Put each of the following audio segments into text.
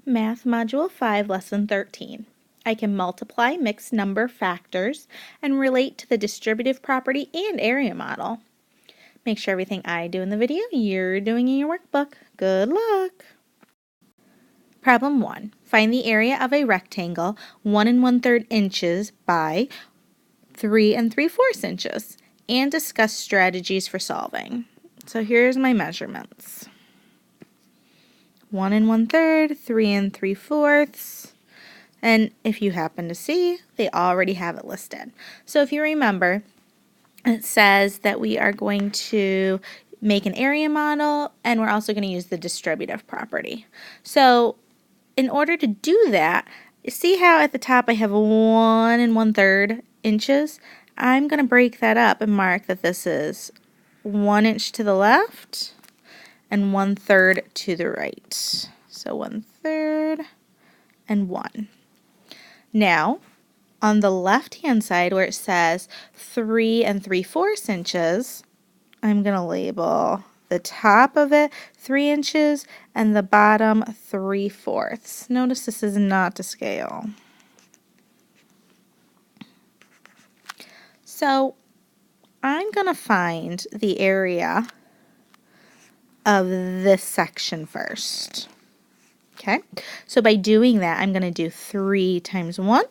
Math Module 5, Lesson 13. I can multiply mixed number factors and relate to the distributive property and area model. Make sure everything I do in the video, you're doing in your workbook. Good luck! Problem 1. Find the area of a rectangle 1 1/3 inches by 3 3/4 inches and discuss strategies for solving. So here's my measurements. 1 1/3, 3 3/4. And if you happen to see, they already have it listed. So if you remember, it says that we are going to make an area model and we're also going to use the distributive property. So in order to do that, see how at the top I have 1 1/3 inches? I'm going to break that up and mark that this is 1 inch to the left and 1/3 to the right. So 1/3 and 1. Now, on the left-hand side where it says 3 3/4 inches, I'm going to label the top of it 3 inches and the bottom 3/4. Notice this is not to scale. So, I'm going to find the area of this section first. Okay, so by doing that, I'm going to do 3 times 1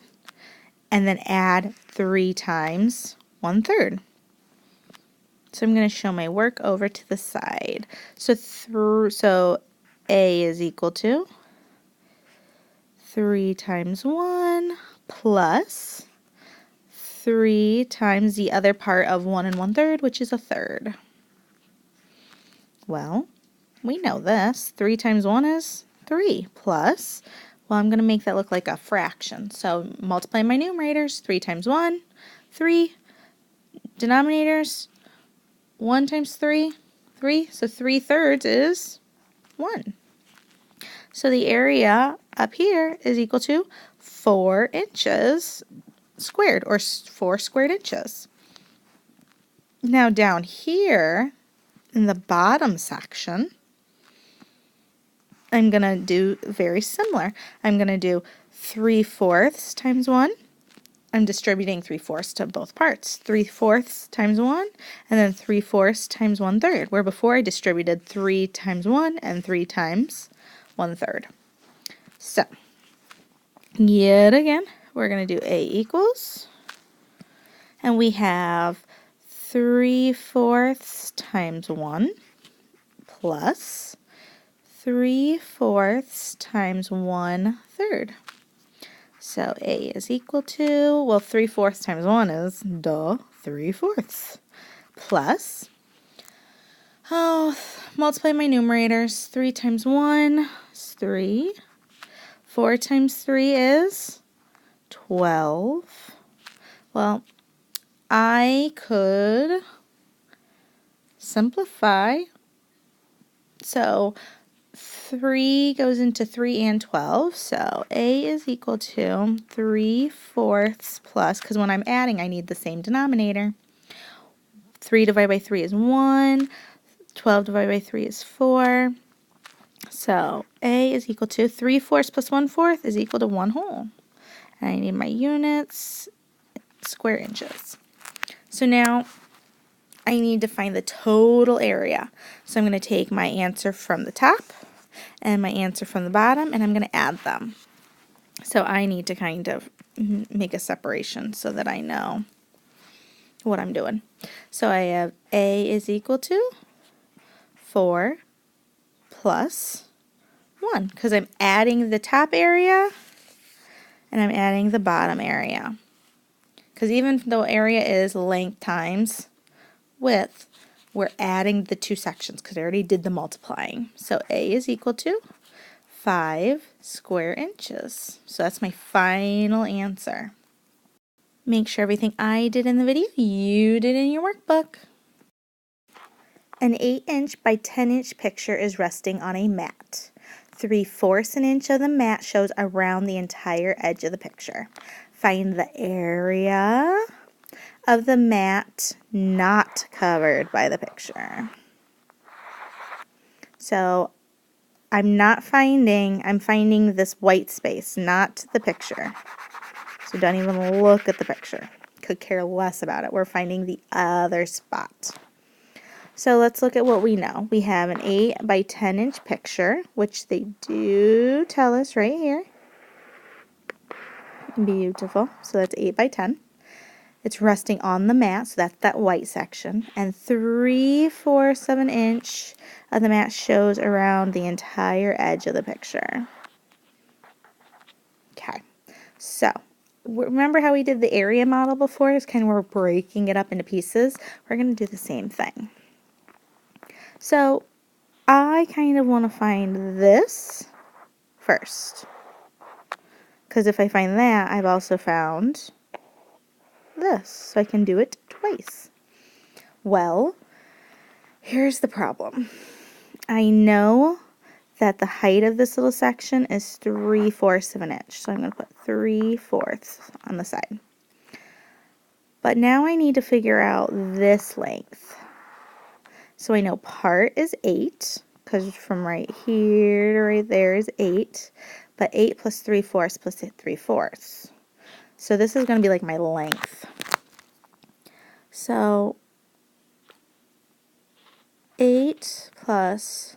and then add 3 times 1/3. So I'm going to show my work over to the side. So A is equal to 3 times 1 plus 3 times the other part of 1 1/3, which is 1/3. Well, we know this. 3 times 1 is 3 plus, well, I'm going to make that look like a fraction. So multiply my numerators, 3 times 1, 3. Denominators, 1 times 3, 3. So 3/3 is 1. So the area up here is equal to 4 inches squared, or 4 squared inches. Now down here in the bottom section, I'm going to do very similar. I'm going to do 3/4 times 1. I'm distributing 3/4 to both parts. 3/4 times 1 and then 3/4 times 1/3, where before I distributed 3 times 1 and 3 times 1/3. So, yet again, we're going to do A equals, and we have 3/4 times 1 plus 3/4 times 1/3. So A is equal to, well, 3/4 times 1 is, 3/4. Plus, multiply my numerators. 3 times 1 is 3. 4 times 3 is 12. Well, I could simplify. So 3 goes into 3 and 12, so A is equal to 3/4 plus, because when I'm adding, I need the same denominator. 3 divided by 3 is 1, 12 divided by 3 is 4. So A is equal to 3/4 plus 1/4 is equal to 1 whole. And I need my units, square inches. So now I need to find the total area. So I'm going to take my answer from the top and my answer from the bottom, and I'm going to add them. So I need to kind of make a separation so that I know what I'm doing. So I have A is equal to 4 plus 1, because I'm adding the top area and I'm adding the bottom area. Because even though area is length times width, we're adding the two sections because I already did the multiplying. So A is equal to 5 square inches. So that's my final answer. Make sure everything I did in the video, you did in your workbook. An 8-inch by 10-inch picture is resting on a mat. 3/4 an inch of the mat shows around the entire edge of the picture. Find the area of the mat not covered by the picture. So I'm finding this white space, not the picture. So don't even look at the picture. Could care less about it. We're finding the other spot. So let's look at what we know. We have an 8 by 10 inch picture, which they do tell us right here. Beautiful. So that's 8 by 10. It's resting on the mat, so that's that white section. And 3/4 of an inch of the mat shows around the entire edge of the picture. Okay, so remember how we did the area model before? It's kind of we're breaking it up into pieces. We're going to do the same thing. So I kind of want to find this first. Because if I find that, I've also found this. So I can do it twice. Well, here's the problem. I know that the height of this little section is 3/4 of an inch. So I'm going to put 3/4 on the side. But now I need to figure out this length. So I know part is 8, because from right here to right there is 8. But 8 plus 3/4 plus 3/4. So this is going to be like my length. So 8 plus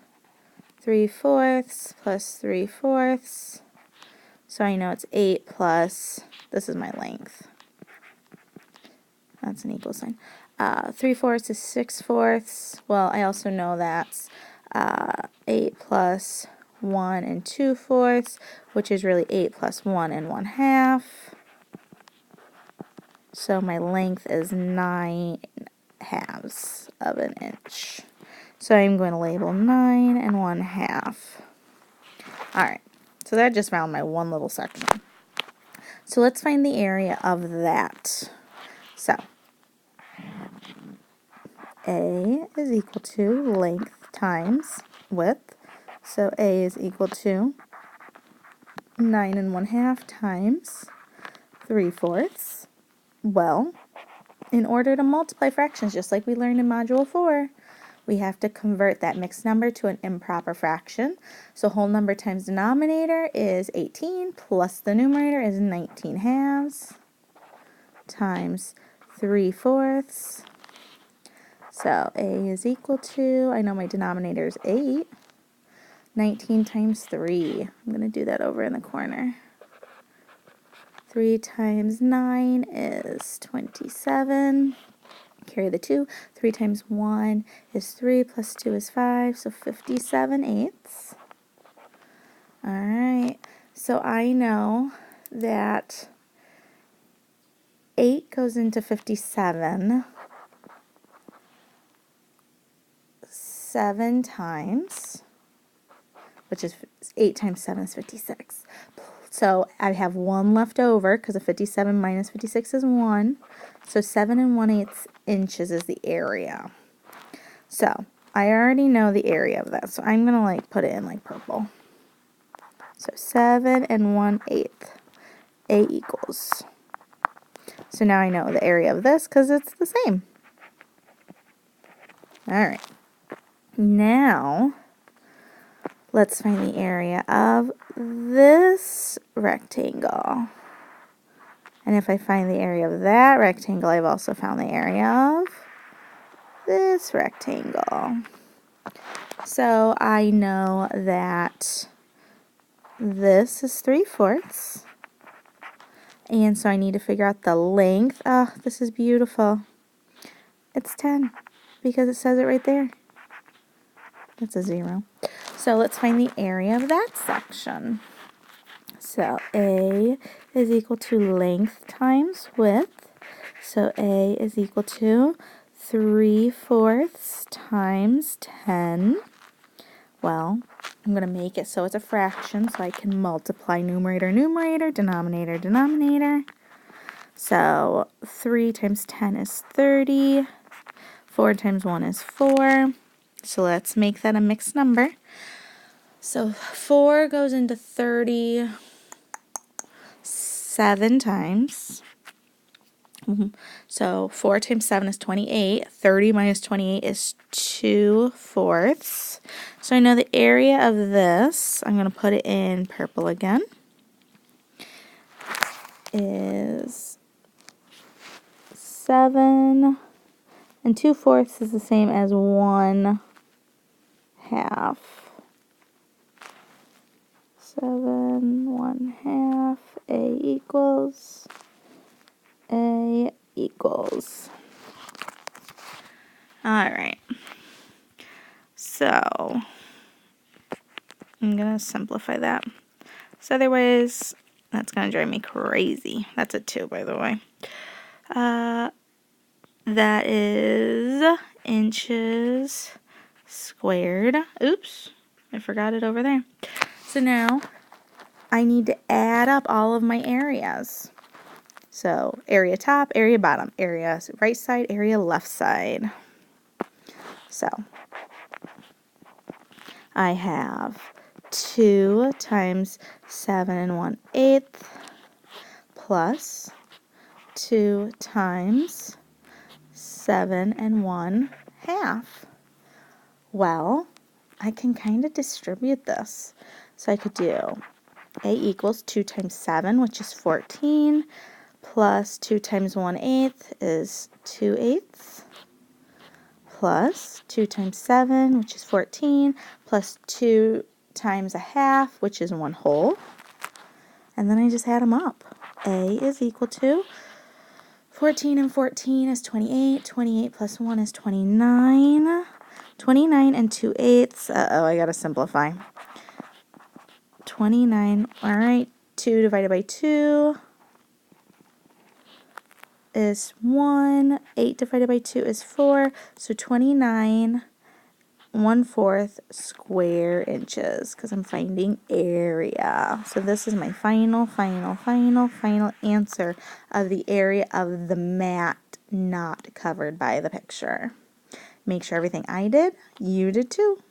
3/4 plus 3/4. So I know it's 8 plus, this is my length. That's an equal sign. 3/4 is 6/4. Well, I also know that's 8 plus 1 and 2/4, which is really 8 plus 1 and 1/2. So my length is 9/2 of an inch. So I'm going to label 9 and 1/2. Alright, so that just found my one little section. So let's find the area of that. So A is equal to length times width. So A is equal to 9 and 1/2 times 3/4. Well, in order to multiply fractions, just like we learned in Module 4, we have to convert that mixed number to an improper fraction. So whole number times denominator is 18 plus the numerator is 19/2 times 3/4. So A is equal to, I know my denominator is 8. 19 times 3. I'm going to do that over in the corner. 3 times 9 is 27. Carry the 2. 3 times 1 is 3 plus 2 is 5, so 57/8. Alright, so I know that 8 goes into 57 7 times, which is 8 times 7 is 56. So I have 1 left over because a 57 minus 56 is 1. So 7 and 1/8 inches is the area. So I already know the area of that. So I'm going to like put it in like purple. So 7 and 1/8. A equals. So now I know the area of this because it's the same. Alright. Now let's find the area of this rectangle. And if I find the area of that rectangle, I've also found the area of this rectangle. So I know that this is 3/4. And so I need to figure out the length. Oh, this is beautiful. It's 10 because it says it right there. That's a 0. So let's find the area of that section. So A is equal to length times width. So A is equal to 3/4 times 10. Well, I'm going to make it so it's a fraction so I can multiply numerator, numerator, denominator, denominator. So 3 times 10 is 30. 4 times 1 is 4. So let's make that a mixed number. So 4 goes into 30 7 times. So 4 times 7 is 28. 30 minus 28 is 2/4. So I know the area of this, I'm going to put it in purple again, is 7, and 2/4 is the same as 1/2. 7 1/2. A equals. Alright, so I'm going to simplify that. So otherwise, that's going to drive me crazy. That's a 2, by the way. That is inches squared. Oops, I forgot it over there. So now I need to add up all of my areas. So area top, area bottom, area right side, area left side. So I have 2 times 7 1/8 plus 2 times 7 1/2. Well, I can kind of distribute this. So I could do A equals 2 times 7, which is 14, plus 2 times 1/8 is 2/8, plus 2 times 7, which is 14, plus 2 times 1/2, which is 1/2. And then I just add them up. A is equal to 14 and 14 is 28. 28 plus 1 is 29. 29 and 2/8. Uh-oh, I gotta simplify. 29, alright, 2 divided by 2 is 1. 8 divided by 2 is 4. So 29 1/4 square inches, because I'm finding area. So this is my final answer of the area of the mat not covered by the picture. Make sure everything I did, you did too.